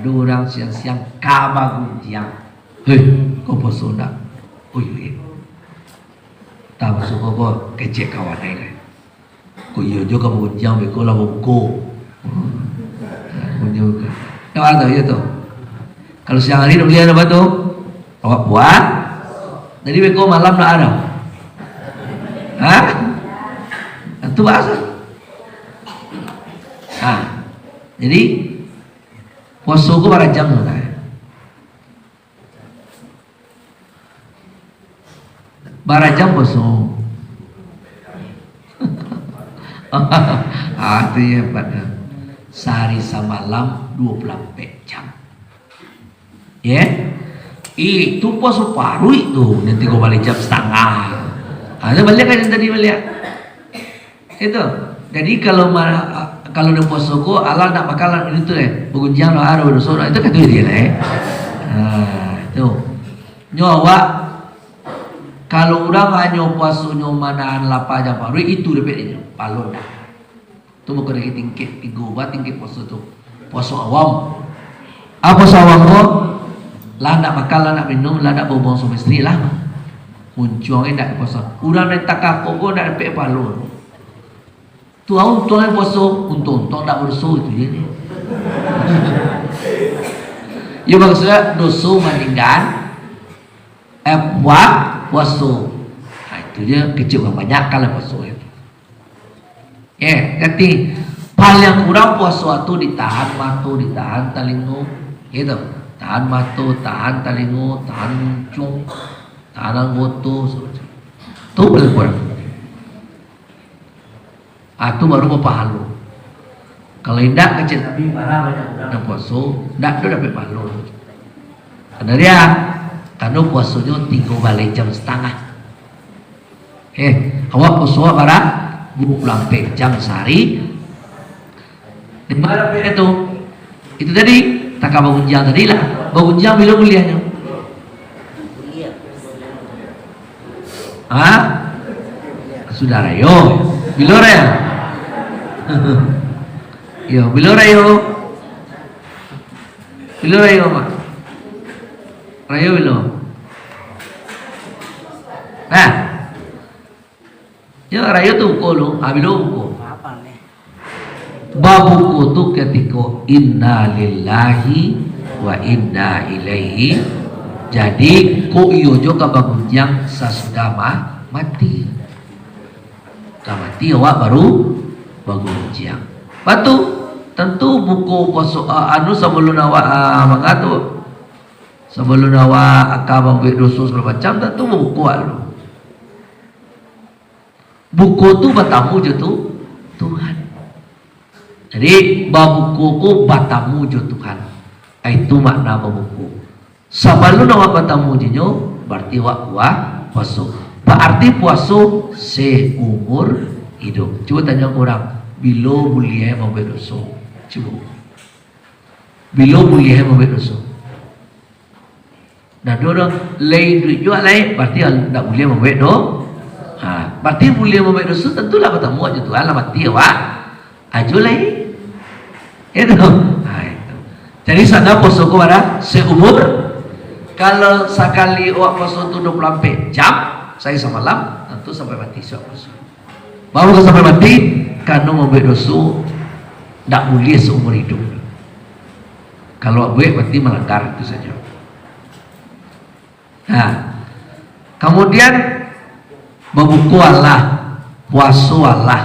orang siang-siang kabagunjiang. Hei, kau poso nak? Oh iya. Tak masuk kau kecek kawan lain. Kau iya juga kabagunjiang, kau lah buku. Juga. Yang ada ya tu. Kalau siang hari nak beli apa tu? Awak buat. Jadi beko malam nak ada. Hah? Itu bahasa. Jadi puasa ku berapa jam tu kan? Berapa jam puasa? Itu ya pada sehari semalam 24 jam. Ya? Itu puasa paruh itu. Nanti kau balik jam setengah. Ada balik kan yang tadi balik? Itu. Jadi kalau dia puasa kau, Allah nak bakalan itu bergunjang lo arah berdosa itu kan dia itu. Nyawa kalau orang hanya puasa nyomanaan lapar jam paruh itu dapat ini palon dah. Itu bukan lagi tingkit tingkit puasa tu. Puasa awam. Apa puasa awam kau? Lah nak makan, lah nak minum, lah nak berhubung sama isteri lah. Muncungnya nak puasa. Orang yang tak kakak kau nak dapat palon. Tuhan yang puasa untung tak berdosa itu je ni. Ya maksudnya dosa meninggal buat puasa. Itu dia kecil banyak kalau puasa itu. Jadi paling kurang puasa itu ditahan mata, ditahan telinga, gitu. Tahan mata, tahan telinga, tahan muncung, tahan anggota, semacam. Itu paling kurang. Itu baru berpahala. Kalau tidak kecil tapi marah banyak orang puasa, tidak tu dapat pahala. Karena dia, karena puasanya 3 balik jam setengah. Awak puasa berapa? 24 jam sehari. Di mana itu? Itu tadi tak bangunjang tadi lah. Bangunjang bila kuliahnya? Saudara yo, bila raya? Yo, bila rayo? Bila rayo mak? Rayo bila? Nah, ya rayo tu buku lu, bila buku? Babuku tu ketika inna lillahi wa inna ilaihi. Jadi ko iyo juga bangunjang sesudah mati. Mati awak baru bangunjang. Batu tentu buku puasa sebelum awak mengatu sebelum awak akan membuat dosa segala macam tentu buku lu. Buku tu bertamu je tu Tuhan. Jadi buku bertamu je Tuhan. Itu makna buku. Sebelum awak bertamu je berarti awak puasa. Berarti puasa seumur hidup. Coba tanya orang, bila boleh membuat dosa? Coba. Bila boleh membuat dosa? Nah, orang lain duit jual lain, berarti tak boleh membuat dosa. Berarti boleh membuat dosa, tentulah bertemu aja Tuhan lah mati awak. Ajo lain. Itu. Itu. Jadi sana puasa kepada seumur. Kalau sekali awak puasa tu 24 jam, saya semalam tentu sampai mati puasa. Baru sampai mati karena membuat dosa tak boleh seumur hidup. Kalau buat berarti melanggar itu saja. Nah, kemudian berbuku Allah, puasa Allah.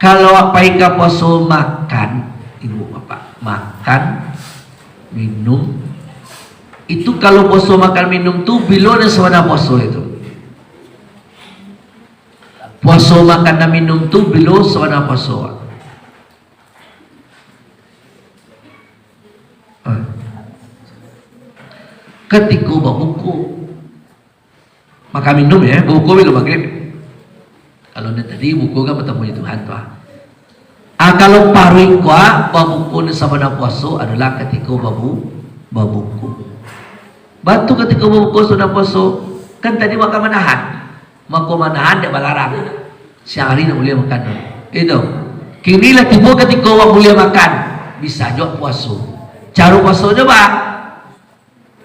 Kalau apa ika puasa makan, ibu bapak makan, minum. Itu kalau puasa makan minum tu bila ada suara puasa itu. Puasa makan dan minum tu bila suara puasa. Ketika berbuku makan minum ya, berbuku bila maghrib. Kalau tadi buku kan bertemu Tuhan tu. Kalau paruh kuah berbuku ni sama puasa adalah ketika berbuku. Batu ketika berbuka sudah puasa kan tadi makan menahan dia balarang siang hari nak boleh makan itu kini lah tiba ketika orang boleh makan bisa jo puasa. Cara puasa coba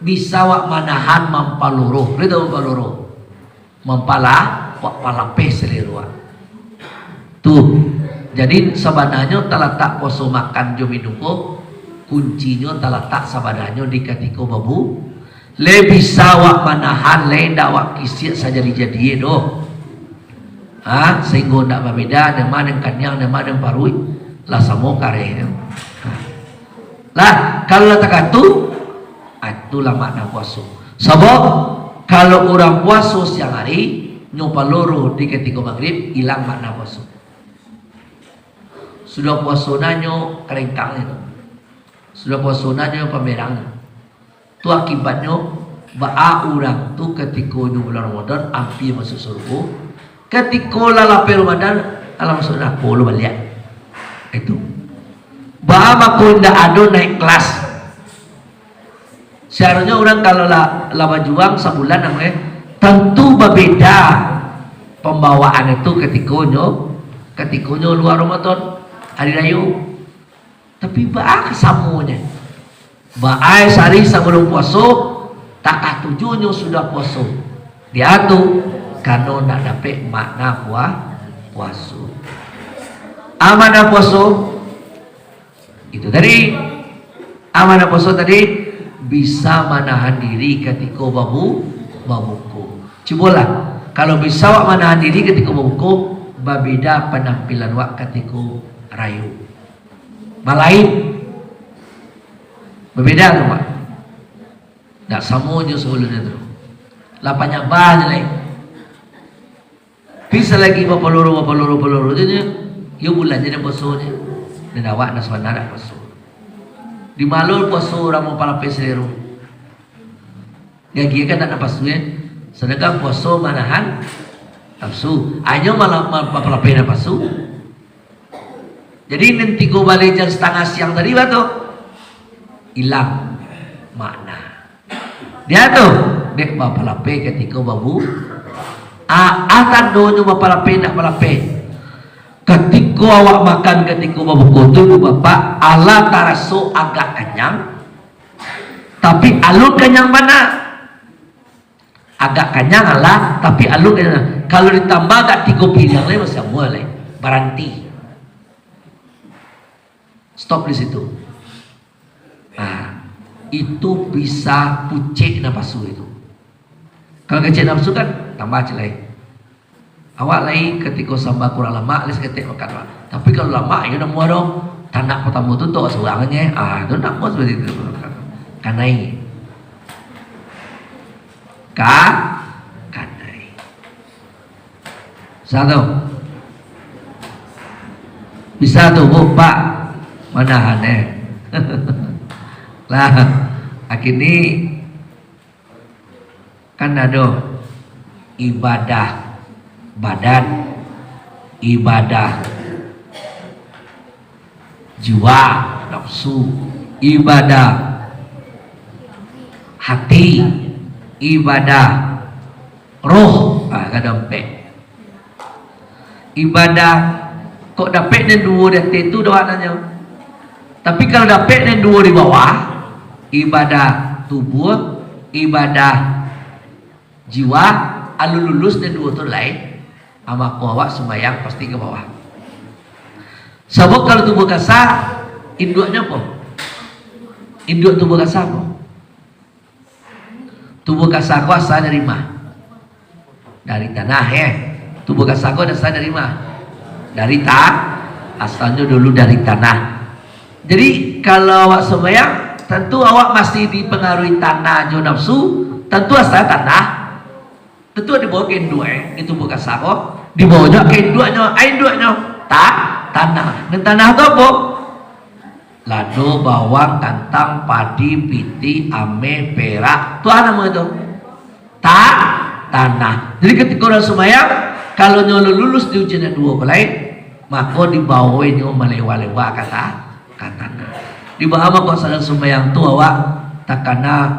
bisa wak manahan mampaloro, itu mampaloro, wak palape selirua. Tuh, jadi sebenarnya terletak puasa makan jo minum kuncinya terletak sebenarnya di ketika babu. Le bisa wak manahan, le ndak wak kisir saja dijadiin doh. Sehingga ndak berbeda dengan yang kanyang dengan yang parui lah samo kare. Lah kalau letak itulah makna puasa. Sebab kalau orang puasa siang hari nyoba loro di ketika maghrib hilang makna puasa. Sudah puasa nanyo kerengkang itu. Sudah puasa nanyo pamerang. Itu akibatnya ba'a orang tu ketika bulan Ramadan hampir masuk surga. Ketika lalapai Ramadan alam masuk neraka lu balik. Itu. Ba'a makunda ado naik kelas. Seharusnya orang kalau lama juang sebulan namanya tentu berbeda pembawaan itu ketika luar Ramadan hari raya. Tapi ba'a kesamunya. Ba'a sehari sebelum puasa tak tujuhnya sudah puasa. Dia tu karena nak dapat makna puasa. Amanah puasa itu tadi. Amanah puasa tadi bisa menahan diri ketika babuku. Cobalah kalau bisa wak menahan diri ketika babuku, berbeda penampilan wak ketika rayu. Malain berbeda tuh Pak. Tak sama je sebelumnya tu. Lapanya banyak lagi. Bisa lagi berapa loro je. Ya bulan je dah puasa je. Dan awak nak sebenarnya nak puasa. Di malul puasa orang mau palapai seliru. Yang kia kan tak nak puasa ya. Sedangkan puasa manahan nafsu. Hanya malah palapai nak puasa. Jadi nanti kau balik jam setengah siang tadi batu. Hilang makna. Dia tu dek bapalape ketika babu. Akan donya bapalape nak bapalape. Ketika awak makan ketika babu kotor bapak ala taraso agak kenyang. Tapi alur kenyang mana? Agak kenyang ala tapi alur kenyang. Kalau ditambah agak 3 piring lain masih boleh. Berhenti. Stop di situ. Itu bisa pucik nafsu itu. Kalau kecil nafsu kan tambah celai. Awak lain ketika sambal kurang lama, les ketik makan. Tapi kalau lama ya udah muat dong. Tanah pertama tu tu seorangnya. Itu nak muat seperti itu. Kanai. Kanai. Satu. Bisa tu Pak menahan lah akhirnya kan ada ibadah badan, ibadah jiwa, nafsu, ibadah hati, ibadah roh, kadang-kadang ibadah kok dapat dan dua dan itu doa nanya. Tapi kalau dapat dan dua di bawah, ibadah tubuh, ibadah jiwa, alu lulus dan dua tu lain. Ama awak sembahyang pasti ke bawah. Sebab kalau tubuh kasar, induknya apa? Induk tubuh kasar apa? Tubuh kasar kau asal dari mana? Dari tanah ya. Tubuh kasar kau asal dari mana? Dari asalnya dulu dari tanah. Jadi kalau awak sembahyang, tentu awak masih dipengaruhi tanah jo nafsu, tentu asal tanah. Tentu di bawah kain dua, itu bukan sako. Di bawahnya kain duanya, ain duanya, tanah. Dan tanah itu apa? Lado, bawang, kantang, padi, piti, ame, perak. Itu apa nama itu? Tanah. Jadi ketika orang sembahyang, kalau nyolo lulus di ujian dua lain, maka di bawah ini melewa-lewa kata. Di bawah kau sadar sembahyang tu awak takana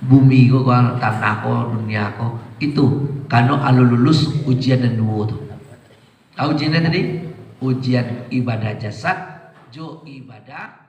bumi kau tanah kau dunia kau itu karena alu lulus ujian dan dua tu. Ujian tadi ujian ibadah jasad jo ibadah